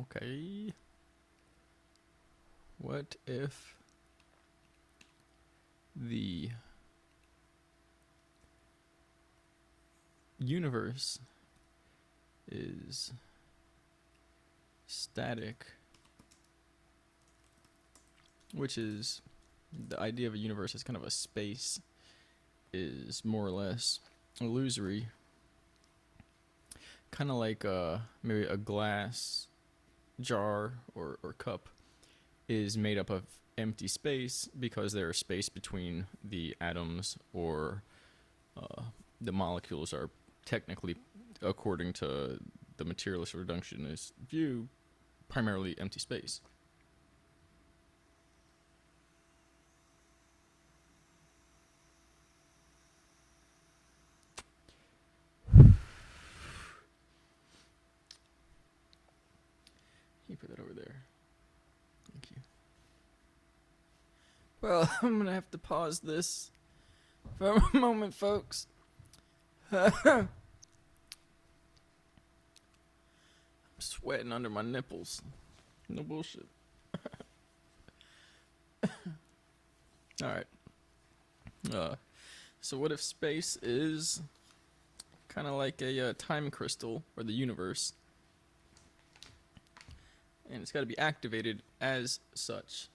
Okay. What if the universe is static, which is the idea of a universe as kind of a space is more or less illusory, kind of like maybe a glass jar or cup is made up of empty space because there is space between the atoms, or the molecules are technically, according to the materialist reductionist view, primarily empty space. You put that over there. Thank you. Well, I'm gonna have to pause this for a moment, folks. I'm sweating under my nipples. No bullshit. Alright. So what if space is kind of like a time crystal, or the universe, and it's got to be activated as such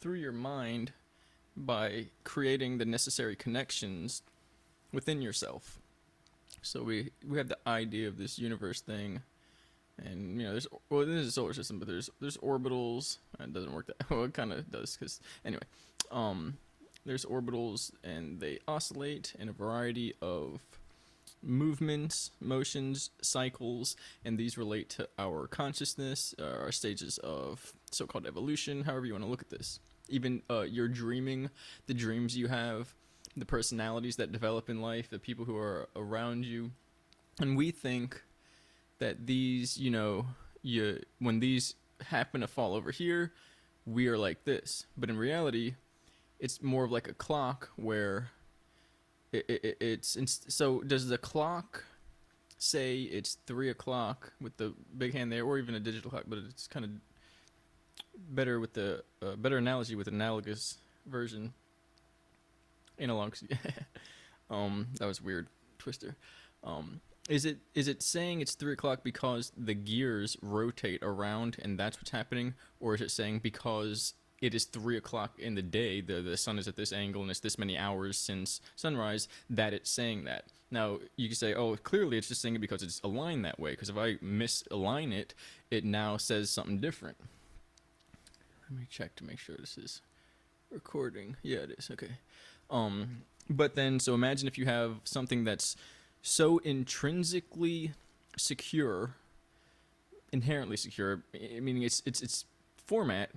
through your mind by creating the necessary connections within yourself. So we have the idea of this universe thing, and this is a solar system, but there's orbitals. It doesn't work that well. It kind of does, because anyway, there's orbitals, and they oscillate in a variety of movements, motions, cycles, and these relate to our consciousness, our stages of so-called evolution, however you want to look at this. Even your dreaming, the dreams you have, the personalities that develop in life, the people who are around you. And we think that these, when these happen to fall over here, we are like this. But in reality, it's more of like a clock where so does the clock say it's 3 o'clock with the big hand there, or even a digital clock, but it's kind of better with the better analogy with analogous version. Analog. That was weird. Twister. Is it saying it's 3 o'clock because the gears rotate around and that's what's happening, or is it saying because it is 3 o'clock in the day, the sun is at this angle and it's this many hours since sunrise, that it's saying that? Now, you can say, oh, clearly it's just saying it because it's aligned that way, because if I misalign it, it now says something different. Let me check to make sure this is recording. Yeah, it is. Okay. But then, so imagine if you have something that's so intrinsically secure, inherently secure, meaning its format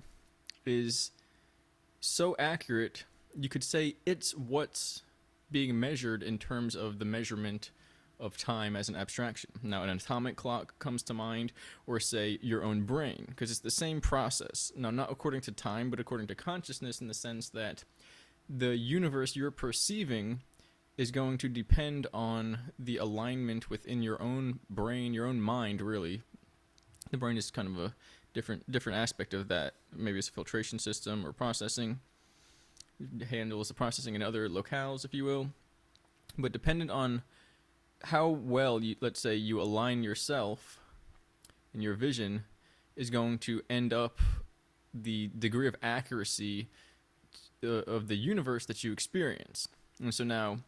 is so accurate, you could say it's what's being measured in terms of the measurement of time as an abstraction. Now, an atomic clock comes to mind, or say your own brain, because it's the same process. Now, not according to time, but according to consciousness, in the sense that the universe you're perceiving is going to depend on the alignment within your own brain, your own mind, really. The brain is kind of a different aspect of that. Maybe it's a filtration system or processing. It handles the processing in other locales, if you will. But dependent on how well, let's say, you align yourself and your vision, is going to end up the degree of accuracy of the universe that you experience. And so now,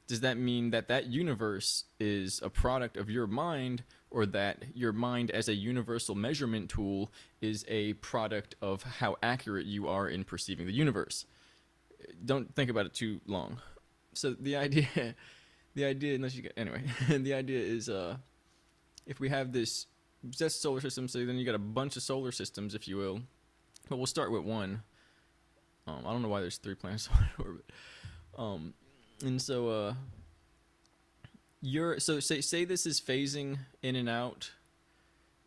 does that mean that that universe is a product of your mind, or that your mind as a universal measurement tool is a product of how accurate you are in perceiving the universe? Don't think about it too long. So the idea, unless you get, anyway, the idea is, if we have this just solar system, so then you got a bunch of solar systems, if you will. But we'll start with one. I don't know why there's 3 planets in orbit. And so, say this is phasing in and out,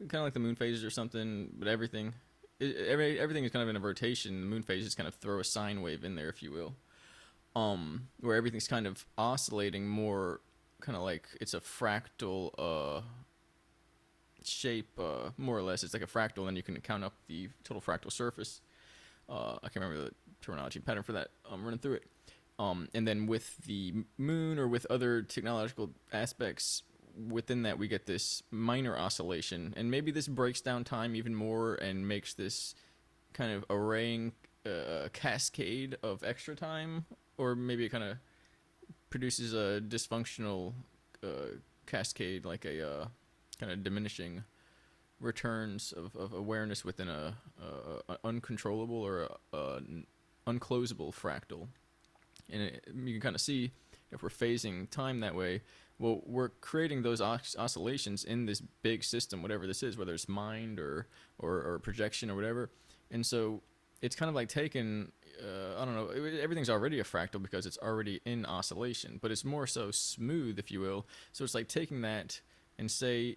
kind of like the moon phases or something, but everything is kind of in a rotation. The moon phases kind of throw a sine wave in there, if you will, where everything's kind of oscillating more, kind of like it's a fractal shape, more or less. It's like a fractal, and you can count up the total fractal surface. I can't remember the terminology pattern for that. I'm running through it. And then with the moon or with other technological aspects within that, we get this minor oscillation, and maybe this breaks down time even more and makes this kind of arraying cascade of extra time, or maybe it kind of produces a dysfunctional cascade, like a kind of diminishing returns of awareness within a uncontrollable or an unclosable fractal. And you can kind of see if we're phasing time that way, well, we're creating those oscillations in this big system, whatever this is, whether it's mind or projection or whatever. And so it's kind of like taking, I don't know, everything's already a fractal because it's already in oscillation, but it's more so smooth, if you will. So it's like taking that and say,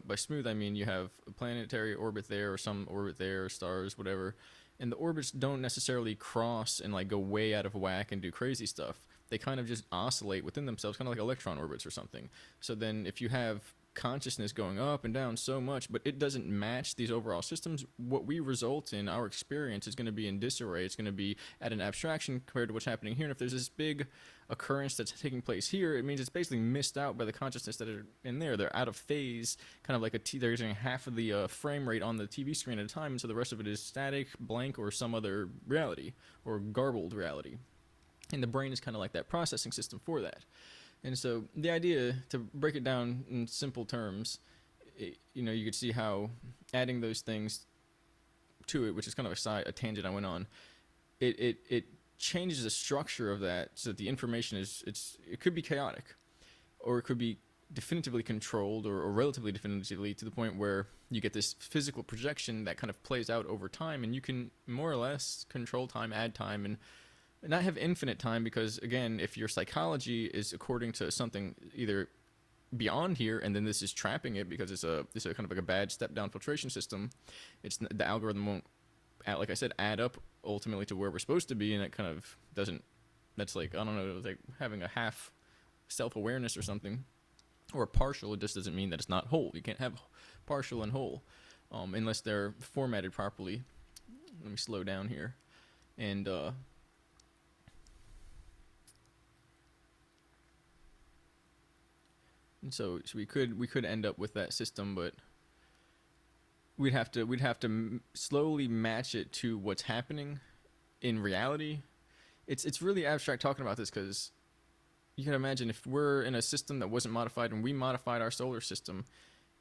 by smooth I mean you have a planetary orbit there or some orbit there, stars, whatever, and the orbits don't necessarily cross and like go way out of whack and do crazy stuff. They kind of just oscillate within themselves, kind of like electron orbits or something. So then if you have consciousness going up and down so much, but it doesn't match these overall systems, what we result in, our experience is going to be in disarray. It's going to be at an abstraction compared to what's happening here. And if there's this big occurrence that's taking place here, it means it's basically missed out by the consciousness that are in there. They're out of phase, kind of like they're using half of the frame rate on the TV screen at a time, and so the rest of it is static, blank, or some other reality, or garbled reality. And the brain is kind of like that processing system for that. And so the idea, to break it down in simple terms, you could see how adding those things to it, which is kind of a tangent I went on, it changes the structure of that so that the information it could be chaotic, or it could be definitively controlled or relatively definitively, to the point where you get this physical projection that kind of plays out over time, and you can more or less control time, add time, and not have infinite time, because again, if your psychology is according to something either beyond here, and then this is trapping it because it's a kind of like a bad step down filtration system, the algorithm won't, like I said, add up ultimately to where we're supposed to be, and it kind of doesn't. That's like, I don't know, like having a half self-awareness or something, or partial. It just doesn't mean that it's not whole. You can't have partial and whole unless they're formatted properly. Let me slow down here, and so we could end up with that system, but we'd have to slowly match it to what's happening in reality. It's really abstract talking about this, because you can imagine if we're in a system that wasn't modified and we modified our solar system,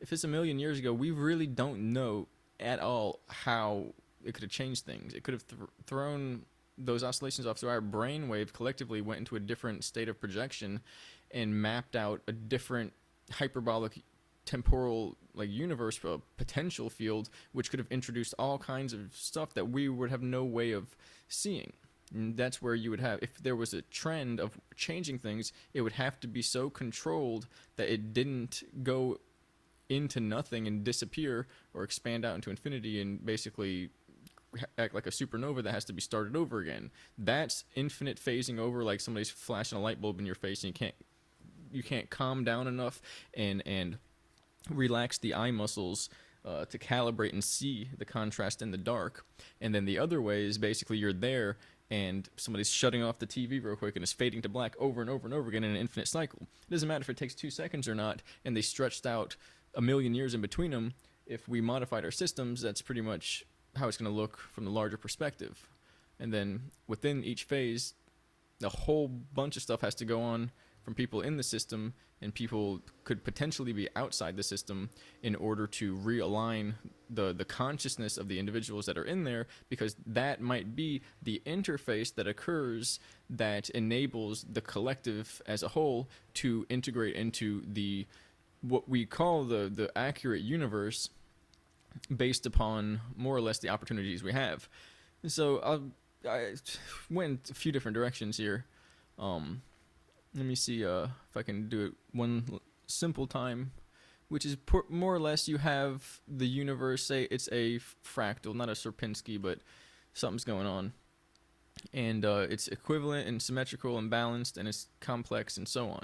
if it's 1 million years ago, we really don't know at all how it could have changed things. It could have thrown those oscillations off, so our brainwave collectively went into a different state of projection and mapped out a different hyperbolic temporal universe, potential field, which could have introduced all kinds of stuff that we would have no way of seeing. And that's where you would have, if there was a trend of changing things, it would have to be so controlled that it didn't go into nothing and disappear, or expand out into infinity and basically act like a supernova that has to be started over again. That's infinite phasing over, like somebody's flashing a light bulb in your face and you can't calm down enough and relax the eye muscles to calibrate and see the contrast in the dark. And then the other way is basically you're there and somebody's shutting off the TV real quick and it's fading to black over and over and over again in an infinite cycle. It doesn't matter if it takes 2 seconds or not, and they stretched out 1 million years in between them. If we modified our systems, that's pretty much how it's going to look from the larger perspective. And then within each phase, a whole bunch of stuff has to go on from people in the system, and people could potentially be outside the system in order to realign the consciousness of the individuals that are in there, because that might be the interface that occurs that enables the collective as a whole to integrate into what we call the accurate universe, based upon more or less the opportunities we have. So I went a few different directions here. Let me see if I can do it one simple time, which is more or less you have the universe, say it's a fractal, not a Sierpinski, but something's going on. And it's equivalent and symmetrical and balanced, and it's complex and so on.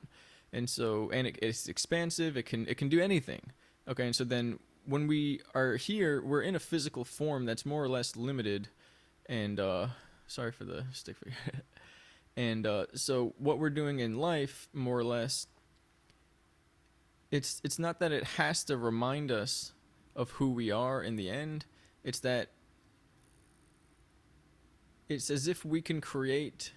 And so, and it's expansive, it can do anything. Okay, and so then when we are here, we're in a physical form that's more or less limited. And sorry for the stick figure. And so what we're doing in life, more or less, it's not that it has to remind us of who we are in the end. It's that it's as if we can create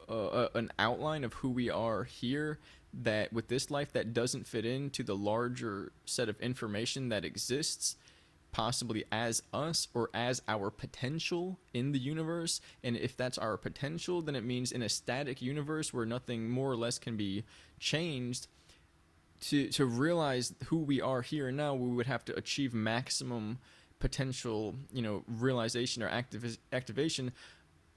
an outline of who we are here, that with this life that doesn't fit into the larger set of information that exists, possibly as us or as our potential in the universe. And if that's our potential, then it means in a static universe where nothing more or less can be changed, to realize who we are here and now, we would have to achieve maximum potential, realization or activation.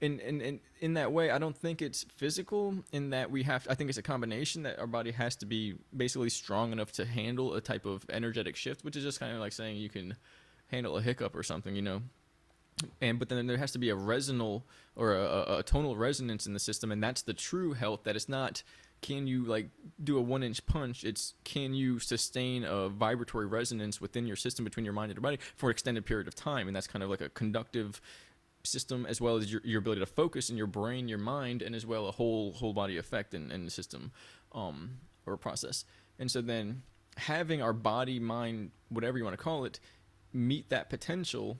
In that way, I don't think it's physical. In that I think it's a combination that our body has to be basically strong enough to handle a type of energetic shift, which is just kind of like saying you can handle a hiccup or something. But then there has to be a resonal or a tonal resonance in the system, and that's the true health. That it's not, can you like do a 1-inch punch? It's, can you sustain a vibratory resonance within your system, between your mind and your body, for an extended period of time. And that's kind of like a conductive system, as well as your ability to focus in your brain, your mind, and as well a whole body effect in the system, or process. And so then having our body, mind, whatever you want to call it, meet that potential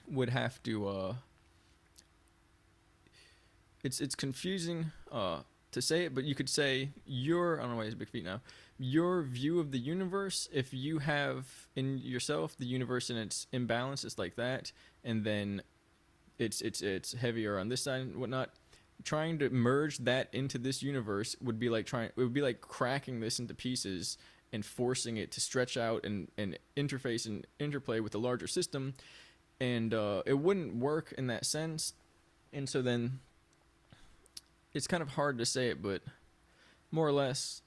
would have to it's confusing to say it, but you could say I don't know why he has big feet now, your view of the universe, if you have in yourself the universe in its imbalance, it's like that, and then it's heavier on this side and whatnot. Trying to merge that into this universe would be like cracking this into pieces and forcing it to stretch out and interface and interplay with the larger system, and it wouldn't work in that sense. And so then it's kind of hard to say it, but more or less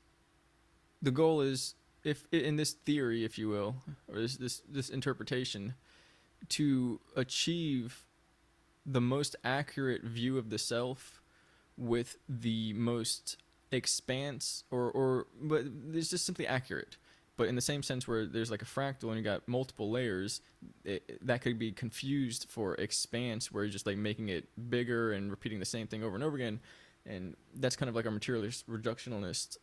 the goal is, if in this theory, if you will, or this interpretation, to achieve the most accurate view of the self with the most expanse, but it's just simply accurate, but in the same sense where there's like a fractal and you got multiple layers, that could be confused for expanse, where you're just like making it bigger and repeating the same thing over and over again. And that's kind of like our materialist reductionist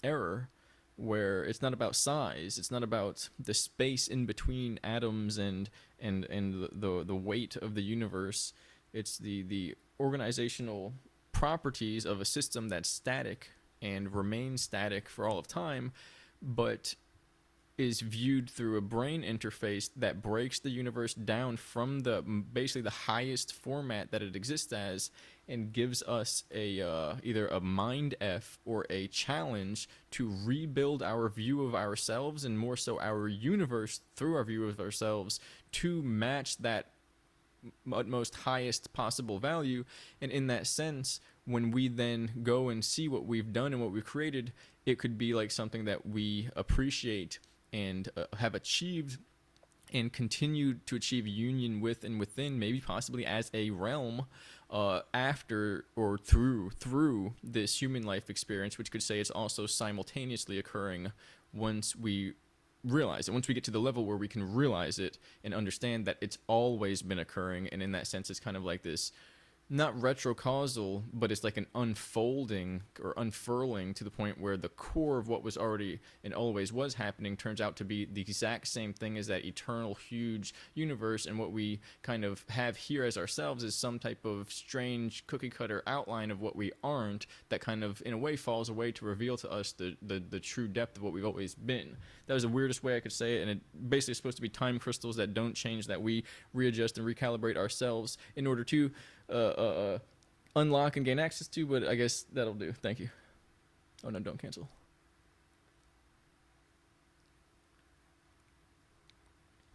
error, where it's not about size, it's not about the space in between atoms and the weight of the universe. It's the organizational properties of a system that's static and remains static for all of time, but is viewed through a brain interface that breaks the universe down from the basically the highest format that it exists as, and gives us a either a mind F or a challenge to rebuild our view of ourselves, and more so our universe through our view of ourselves, to match that utmost highest possible value. And in that sense, when we then go and see what we've done and what we've created, it could be like something that we appreciate and have achieved and continue to achieve union with and within, maybe possibly as a realm, after or through this human life experience, which could say it's also simultaneously occurring once we realize it, once we get to the level where we can realize it and understand that it's always been occurring. And in that sense, it's kind of like this, not retrocausal, but it's like an unfolding or unfurling to the point where the core of what was already and always was happening turns out to be the exact same thing as that eternal huge universe. And what we kind of have here as ourselves is some type of strange cookie cutter outline of what we aren't, that kind of in a way falls away to reveal to us the true depth of what we've always been. That was the weirdest way I could say it, and it basically is supposed to be time crystals that don't change, that we readjust and recalibrate ourselves in order to unlock and gain access to. But I guess that'll do. Thank you. Oh no, don't cancel.